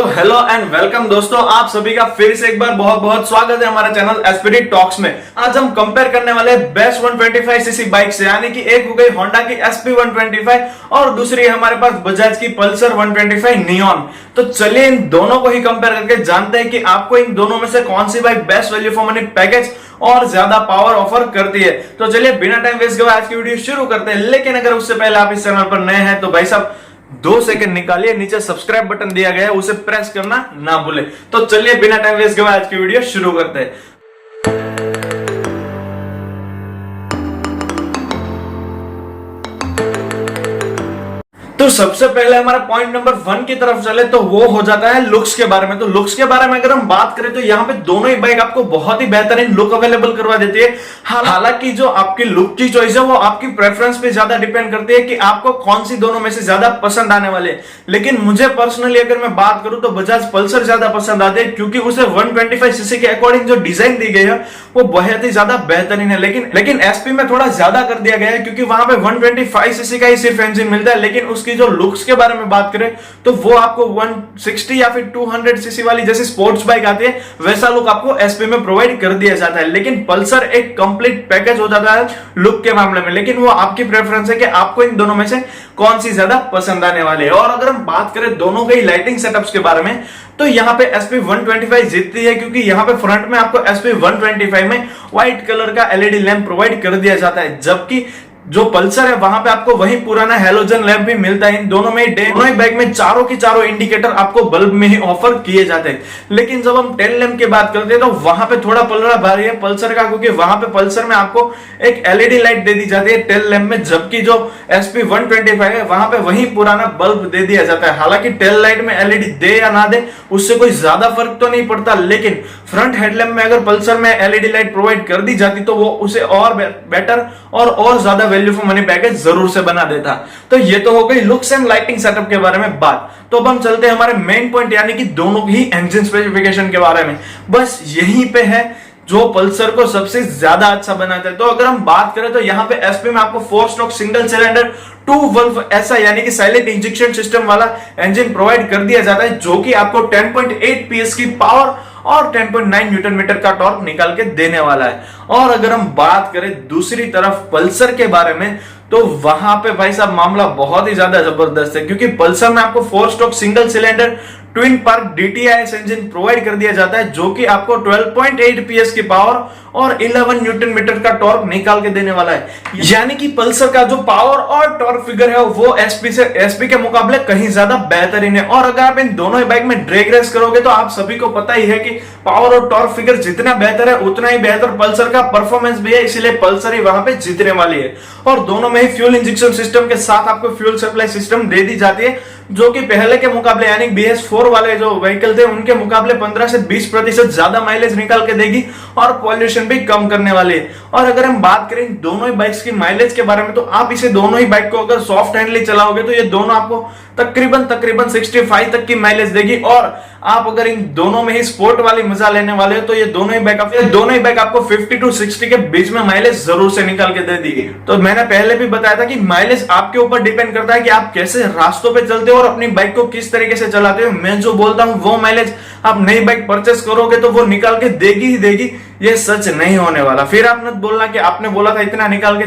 तो hello and welcome दोस्तों, आप सभी का फिर से एक बार बहुत बहुत स्वागत है हमारे चैनल एसपीडी टॉक्स में। आज हम कंपेयर करने वाले बेस्ट 125 सीसी बाइक से, यानी कि एक हो गई होंडा की एसपी 125 और दूसरी है हमारे पास बजाज की पल्सर 125 नियॉन। तो चलिए इन दोनों को ही कंपेयर करके जानते हैं कि आपको इन दोनों में से कौन सी bike best value for money package और ज्यादा पावर ऑफर करती है। तो चलिए बिना टाइम वेस्ट किए आज की वीडियो शुरू करते हैं। लेकिन अगर उससे पहले आप इस चैनल पर नए हैं तो भाई साहब 2 सेकंड निकालिए, नीचे सब्सक्राइब बटन दिया गया है उसे प्रेस करना ना भूले। तो चलिए बिना टाइम वेस्ट किए आज की वीडियो शुरू करते हैं। तो सबसे पहले हमारा पॉइंट नंबर 1 की तरफ चले तो वो हो जाता है लुक्स के बारे में। तो लुक्स के बारे में अगर हम बात करें तो यहाँ पे दोनों ही बाइक आपको बहुत ही बेहतरीन लुक अवेलेबल करवा देती है। हालांकि जो आपकी लुक की चॉइस है वो आपकी प्रेफरेंस पे ज्यादा डिपेंड करती है कि आपको कौन सी दोनों में से ज्यादा पसंद आने वाले। लेकिन मुझे पर्सनली अगर मैं बात करूं तो बजाज पल्सर ज्यादा पसंद आती है, क्योंकि उसे 125 सीसी के अकॉर्डिंग जो डिजाइन दी गई है वो बहुत ही ज्यादा बेहतरीन है। लेकिन एसपी में थोड़ा ज्यादा कर दिया गया है, क्योंकि वहां पे 125 सीसी का ही सिर्फ इंजन मिलता है। लेकिन उसकी जो लुक्स के बारे में बात करें तो वो आपको 160 या फिर 200 सीसी वाली जैसी स्पोर्ट्स बाइक आती है वैसा लुक आपको एसपी में प्रोवाइड कर दिया जाता है। लेकिन पल्सर एक कंप्लीट पैकेज हो जाता है लुक के मामले में। लेकिन वो आपकी प्रेफरेंस है कि आपको इन दोनों में से कौन सी ज्यादा पसंद आने वाली है। और अगर हम बात करें दोनों के लाइटिंग सेटअप्स के बारे में तो यहाँ पे एसपी 125 जीतती है, क्योंकि यहाँ पे फ्रंट में आपको एसपी 125 में व्हाइट कलर का एलईडी लैंप प्रोवाइड कर दिया जाता है, जबकि जो पल्सर है वहां पे आपको वही पुराना हेलोजन लैंप भी मिलता है। इन दोनों में दोनों ही बाइक में चारों की चारों इंडिकेटर आपको बल्ब में ही ऑफर किए जाते हैं। लेकिन जब हम टेल लैंप की बात करते हैं तो वहां पे थोड़ा पलड़ा भारी है पल्सर का, क्योंकि वहां पे पल्सर में आपको एक एलईडी लाइट दे दी जाती है टेल लैंप में, जबकि जो एसपी 125 है वहां पे वही पुराना बल्ब दे दिया जाता है। हालांकि टेल लाइट में एलईडी दे या ना दे उससे कोई ज्यादा फर्क तो नहीं पड़ता, लेकिन फ्रंट हेडलैम्प में अगर पल्सर में एलईडी लाइट प्रोवाइड कर दी जाती तो वो उसे और बेटर और ज्यादा वैल्यू फॉर मनी पैकेज जरूर से बना देता। तो ये तो हो गई लुक्स एंड लाइटिंग सेटअप के बारे में बात। तो अब हम चलते हैं हमारे मेन पॉइंट यानी कि दोनों ही इंजन स्पेसिफिकेशन के बारे में। बस यहीं पे है जो पल्सर को सबसे ज्यादा अच्छा बनाता है। तो अगर हम बात करें तो यहाँ पे एसपी में आपको 4 स्ट्रोक सिंगल सिलेंडर 2 वल्व ऐसा यानी कि साइलेंट इंजेक्शन सिस्टम वाला इंजन प्रोवाइड कर दिया जाता है, जो कि आपको 10.8 पीएस की पावर और 10.9 न्यूटन मीटर का टॉर्क निकाल के देने वाला है। और अगर हम बात करें दूसरी तरफ पल्सर के बारे में तो वहां पे भाई साहब मामला बहुत ही ज्यादा जबरदस्त है, क्योंकि पल्सर में आपको 4 stroke single cylinder twin spark DTIS engine provide कर दिया जाता है, जो कि आपको 12.8 पीएस की पावर और 11 न्यूटन मीटर का टॉर्क निकाल के देने वाला है। यानी कि पल्सर का जो पावर और टॉर्क फिगर है वो एसपी के मुकाबले कहीं ज्यादा बेहतरीन है। और अगर आप इन दोनों ही बाइक में ड्रैग रेस करोगे तो आप सभी को पता ही है कि पावर और टॉर्क फिगर जितना बेहतर है उतना ही बेहतर पल्सर का परफॉर्मेंस भी है, इसलिए पल्सर ही वहां पे जीतने वाली है। और दोनों में ही फ्यूल इंजेक्शन सिस्टम के साथ आपको फ्यूल सप्लाई सिस्टम दे दी जाती है, जो कि पहले के मुकाबले यानी BS4 वाले जो व्हीकल थे उनके मुकाबले 15 से 20% ज्यादा माइलेज निकाल के देगी और पॉल्यूशन भी कम करने वाली है। और अगर हम बात करें दोनों ही बाइक्स की माइलेज के बारे में तो आप इसे दोनों ही बाइक को अगर सॉफ्ट हैंडली चलाओगे तो ये दोनों आपको तकरीबन 65 तक की माइलेज देगी। और आप अगर इन दोनों में ही स्पोर्ट वाली मजा लेने वाले हो तो ये दोनों ही बाइक आपको 50 to 60 के बीच में माइलेज जरूर से निकाल के दे देगी। तो मैंने पहले भी बताया था कि माइलेज आपके ऊपर डिपेंड करता है कि आप कैसे रास्तों पे चलते हो और अपनी बाइक को किस तरीके से चलाते हो। मैं जो बोलता हूं वो माइलेज आप नई बाइक परचेस करोगे तो वो निकाल के देगी ही देगी, ये सच नहीं होने वाला। फिर आप मत बोलना कि आपने बोला था इतना निकाल के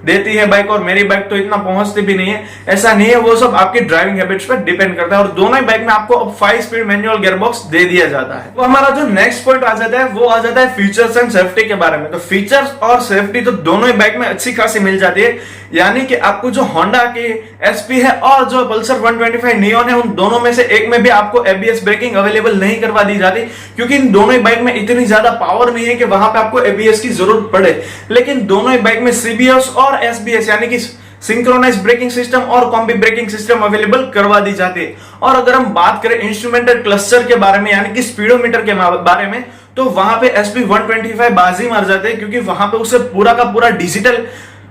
देती है बाइक और मेरी बाइक तो इतना पहुंचती भी नहीं है। ऐसा नहीं है, वो सब आपकी ड्राइविंग हैबिट्स पर डिपेंड करता है। और दोनों ही बाइक में आपको अब 5 स्पीड मैनुअल गियरबॉक्स दे दिया जाता है। तो हमारा जो नेक्स्ट पॉइंट आ जाता है वो आ जाता है फीचर्स एंड सेफ्टी के बारे में। तो फीचर्स और सेफ्टी तो दोनों ही बाइक में अच्छी खासी मिल जाती है, यानी कि आपको जो होंडा की एसपी है और जो पल्सर 125 नियॉन है उन दोनों में से एक में भी आपको एबीएस ब्रेकिंग अवेलेबल नहीं करवा दी जाती, क्योंकि इन दोनों ही बाइक में इतनी ज्यादा पावर नहीं है कि वहां पे आपको एबीएस की जरूरत पड़े। लेकिन दोनों ही बाइक में सीबीएस और एसबीएस यानी कि सिंक्रोनाइज ब्रेकिंग सिस्टम और कॉम्बी ब्रेकिंग सिस्टम अवेलेबल करवा दी जाती है। और अगर हम बात करें इंस्ट्रूमेंटल क्लस्टर के बारे में यानी कि स्पीडोमीटर के बारे में तो वहां पे एसपी 125 बाजी मार जाते हैं, क्योंकि वहां पे उसे पूरा का पूरा डिजिटल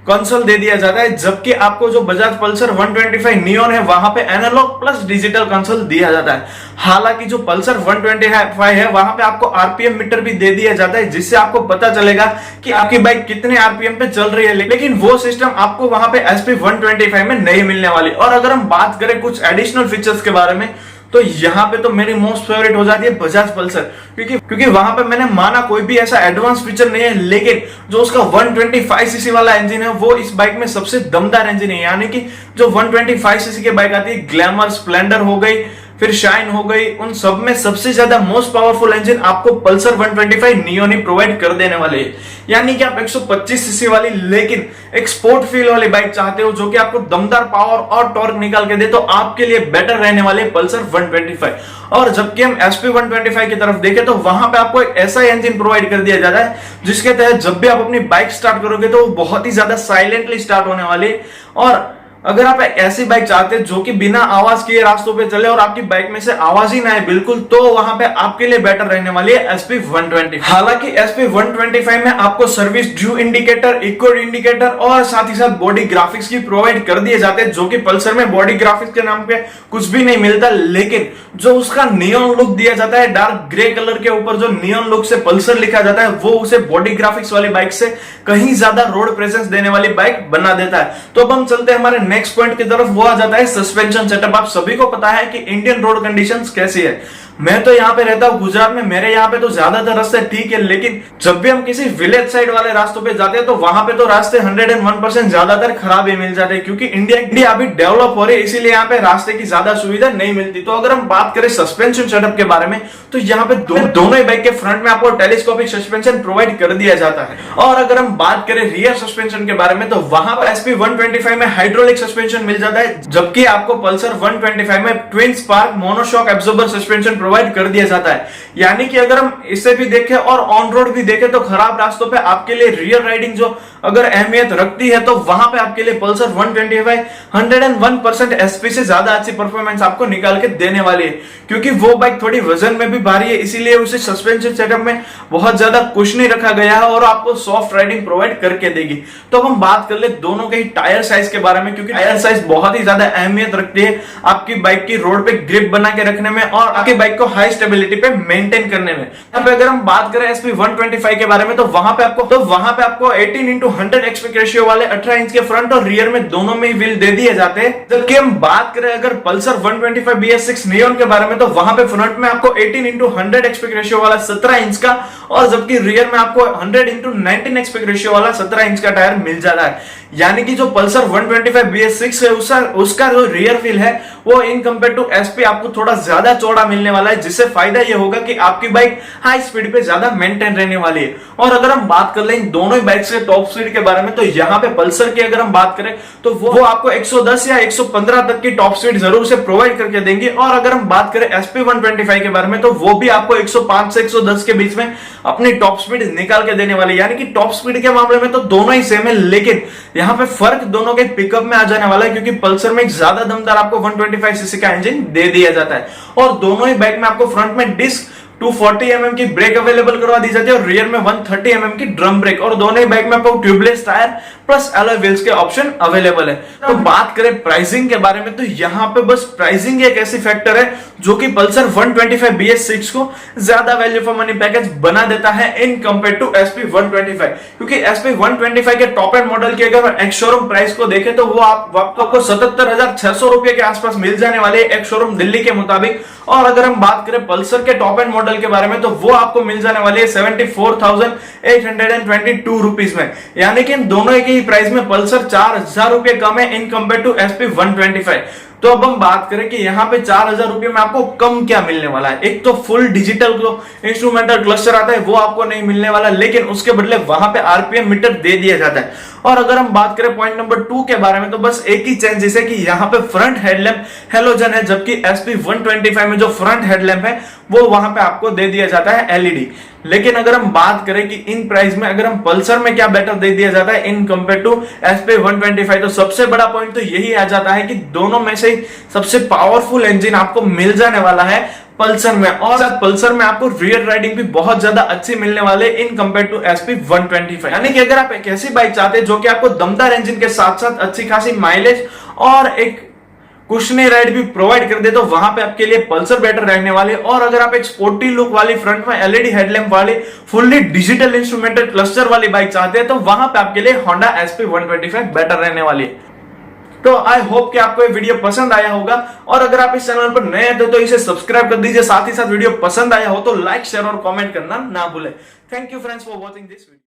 कंसोल दे दिया जाता है, जबकि आपको जो बजाज पल्सर 125 नियॉन है वहां पे एनालॉग प्लस डिजिटल कंसोल दिया जाता है। हालांकि जो पल्सर 125 है वहां पे आपको आरपीएम मीटर भी दे दिया जाता है, जिससे आपको पता चलेगा कि आपकी बाइक कितने आरपीएम पे चल रही है। लेकिन वो सिस्टम आपको वहां पे एसपी 125 में नहीं मिलने वाली। और अगर हम बात करें कुछ एडिशनल फीचर्स के बारे में तो यहाँ पे तो मेरी मोस्ट फेवरेट हो जाती है बजाज पल्सर, क्योंकि वहां पे मैंने माना कोई भी ऐसा एडवांस फीचर नहीं है, लेकिन जो उसका 125 सीसी वाला इंजन है वो इस बाइक में सबसे दमदार इंजन है। यानी कि जो 125 सीसी की बाइक आती है, ग्लैमर, स्प्लेंडर हो गई, फिर शाइन हो गई, उन सब में सबसे ज्यादा मोस्ट पावरफुल इंजन आपको पल्सर 125 नियोन ही प्रोवाइड कर देने वाले हैं। यानी कि आप 125 सीसी वाली लेकिन एक स्पोर्ट फील वाली बाइक चाहते हो जो कि आपको दमदार पावर और टॉर्क निकाल के दे, तो आपके लिए बेटर रहने वाले पल्सर 125। और जबकि हम SP 125 की तरफ देखें तो वहां पे आपको एक ऐसा इंजन प्रोवाइड कर दिया जाता है जिसके तहत जब भी आप अपनी बाइक स्टार्ट करोगे तो वो बहुत ही ज्यादा साइलेंटली स्टार्ट होने वाली है। और अगर आप एक ऐसी बाइक चाहते हैं जो कि बिना आवाज किए रास्तों पे चले और आपकी बाइक में से आवाज ही ना आए बिल्कुल, तो वहां पे आपके लिए बेटर रहने वाली है SP 120। हालांकि SP 125 में आपको service due indicator, eco indicator और साथ ही साथ बॉडी ग्राफिक्स की प्रोवाइड कर दिए जाते हैं, जो कि पल्सर में बॉडी ग्राफिक्स के नाम पे कुछ भी नहीं मिलता। लेकिन जो उसका नियॉन लुक दिया जाता है, डार्क ग्रे कलर के ऊपर जो नियॉन लुक से पल्सर लिखा जाता है, वो उसे बॉडी ग्राफिक्स वाली बाइक से कहीं ज्यादा रोड प्रेजेंस देने वाली बाइक बना देता है। तो अब हम चलते हैं हमारे नेक्स्ट पॉइंट की तरफ, वो आ जाता है सस्पेंशन सेटअप। आप सभी को पता है कि इंडियन रोड कंडीशंस कैसी है। मैं तो यहाँ पे रहता हूँ गुजरात में, मेरे यहाँ पे तो ज्यादातर रास्ते ठीक है, लेकिन जब भी हम किसी विलेज साइड वाले रास्तों पे जाते हैं तो वहां पे तो रास्ते 101% ज्यादातर खराब ही मिल जाते हैं, क्योंकि इंडिया अभी डेवलप हो रही है, इसीलिए यहाँ पे रास्ते की ज्यादा सुविधा नहीं मिलती। तो अगर हम बात करें सस्पेंशन सेटअप के बारे में, तो यहाँ पे दोनों ही बाइक के फ्रंट में आपको टेलीस्कोपिक सस्पेंशन प्रोवाइड कर दिया जाता है। और अगर हम बात करें रियर सस्पेंशन के बारे में, तो वहां पर SP 125 में हाइड्रोलिक सस्पेंशन मिल जाता है, जबकि आपको पल्सर 125 में twin spark monoshock absorber suspension provide कर दिया जाता है। यानी कि अगर हम इसे भी देखें और ऑन रोड भी देखें तो खराब रास्तों पे आपके लिए रियर राइडिंग जो अगर अहमियत रखती है, तो वहां पे आपके लिए पल्सर 125 101% SP से ज्यादा अच्छी परफॉर्मेंस आपको निकाल के देने वाली है, क्योंकि वो बाइक थोड़ी वजन में भी भारी है, इसीलिए उसे सस्पेंशन सेटअप में बहुत ज्यादा कुछ नहीं रखा गया है और आपको सॉफ्ट राइडिंग प्रोवाइड करके देगी। तो अब हम बात कर ले दोनों के ही टायर साइज के बारे में, क्योंकि टायर साइज बहुत ही ज्यादा अहमियत रखती है आपकी बाइक की रोड पे ग्रिप बना के रखने में और आपकी बाइक को हाई स्टेबिलिटी पे मेंटेन करने में। यहाँ पे अगर हम बात करें SP 125 के बारे में, तो वहां पे आपको 18:100 एस्पेक्ट रेशियो वाले 18 इंच के फ्रंट और रियर में दोनों में व्हील दे दिए जाते हैं। जबकि हम बात करें अगर पल्सर 125 BS6 नियॉन के बारे में, तो वहां पे फ्रंट में आपको 18:100 एस्पेक्ट रेशियो वाला 17 इंच का और जबकि रियर में आपको 100:19 एस्पेक्ट रेशियो वाला 17 इंच का टायर मिल जाता है। यानी कि जो पल्सर 125 BS6 है उसका जो रियर व्हील है वो इन कंपेयर टू SP आपको थोड़ा ज्यादा चौड़ा मिलने वाला है, जिससे फायदा ये होगा कि आपकी बाइक हाई स्पीड पे ज्यादा मेंटेन रहने वाली है। और अगर हम बात कर लें इन दोनों ही बाइक के टॉप स्पीड के बारे में, तो यहाँ पे पल्सर की अगर हम बात करें तो वो आपको 110 या 115 तक की टॉप स्पीड जरूर से प्रोवाइड करके देंगे। और अगर हम बात करें SP 125 के बारे में, तो वो भी आपको 105 से 110 के बीच में अपनी टॉप स्पीड निकाल के देने वाली। यानी कि टॉप स्पीड के मामले में तो दोनों ही सेम है, लेकिन यहाँ पे फर्क दोनों के पिकअप में आ जाने वाला है, क्योंकि पल्सर में एक ज्यादा दमदार आपको 125 सीसी का इंजन दे दिया जाता है और दोनों ही बाइक में आपको फ्रंट में डिस्क 240 mm की ब्रेक अवेलेबल करवा दी जाती है और रियर में 130 mm की ड्रम ब्रेक, और दोनों ही बाइक में आपको tubeless tyre plus alloy wheels के ऑप्शन अवेलेबल है। तो बात करें प्राइसिंग के बारे में, तो यहाँ पे बस प्राइसिंग एक ऐसी फैक्टर है जो कि पल्सर 125 BS6 को ज्यादा वैल्यू फॉर मनी पैकेज बना देता है इन कंपेयर टू SP 125, क्योंकि SP 125 के टॉप एंड मॉडल की अगर एक शोरूम प्राइस को देखें तो वो आपको 77,600 रुपए के आसपास मिल जाने वाले एक शोरूम दिल्ली के मुताबिक। और अगर हम बात करें पल्सर के टॉप एंड मॉडल के बारे में, तो वो आपको मिल जाने वाली है 74,822 रुपीस में। यानी कि इन दोनों की प्राइस में पल्सर 4,000 रुपए कम है इन कंपेयर टू SP 125। तो अब हम बात करें कि यहाँ पे 4,000 रुपए में आपको कम क्या मिलने वाला है। एक तो फुल डिजिटल जो इंस्ट्रूमेंटल क्लस्टर आता है वो आपको नहीं मिलने वाला, लेकिन उसके बदले वहां पे RPM मीटर दे दिया जाता है। और अगर हम बात करें पॉइंट नंबर 2 के बारे में, तो बस एक ही चेंज जैसे कि यहाँ पे फ्रंट हेडलैम्प हेलोजन है, जबकि SP 125 में जो फ्रंट हेडलैम्प है वो वहां पे आपको दे दिया जाता है LED। लेकिन अगर हम बात करें कि इन प्राइस में अगर हम पल्सर में क्या बेटर दे दिया जाता है इन कंपेयर टू SP 125, तो सबसे बड़ा पॉइंट तो यही आ जाता है कि दोनों में से सबसे पावरफुल इंजन आपको मिल जाने वाला है पल्सर में, और पल्सर में आपको रियर राइडिंग भी बहुत ज्यादा अच्छी मिलने वाले इन कंपेयर टू SP 125। यानी कि अगर आप एक ऐसी बाइक चाहते हैं जो कि आपको दमदार इंजन के साथ साथ अच्छी खासी माइलेज और एक कुशनी राइड भी प्रोवाइड कर दे, तो वहां पे आपके लिए पल्सर बेटर रहने वाले। और अगर आप एक स्पोर्टी लुक वाली फ्रंट में LED हेडलैम्प वाली फुल्ली डिजिटल इंस्ट्रूमेंटेड क्लस्टर वाली बाइक चाहते हैं, तो वहां पे आपके लिए होंडा SP 125 बेटर रहने वाली है। तो आई होप कि आपको ये वीडियो पसंद आया होगा, और अगर आप इस चैनल पर नए थे तो इसे सब्सक्राइब कर दीजिए, साथ ही साथ वीडियो पसंद आया हो तो लाइक शेयर और कमेंट करना ना भूलें। Thank you friends for watching this video.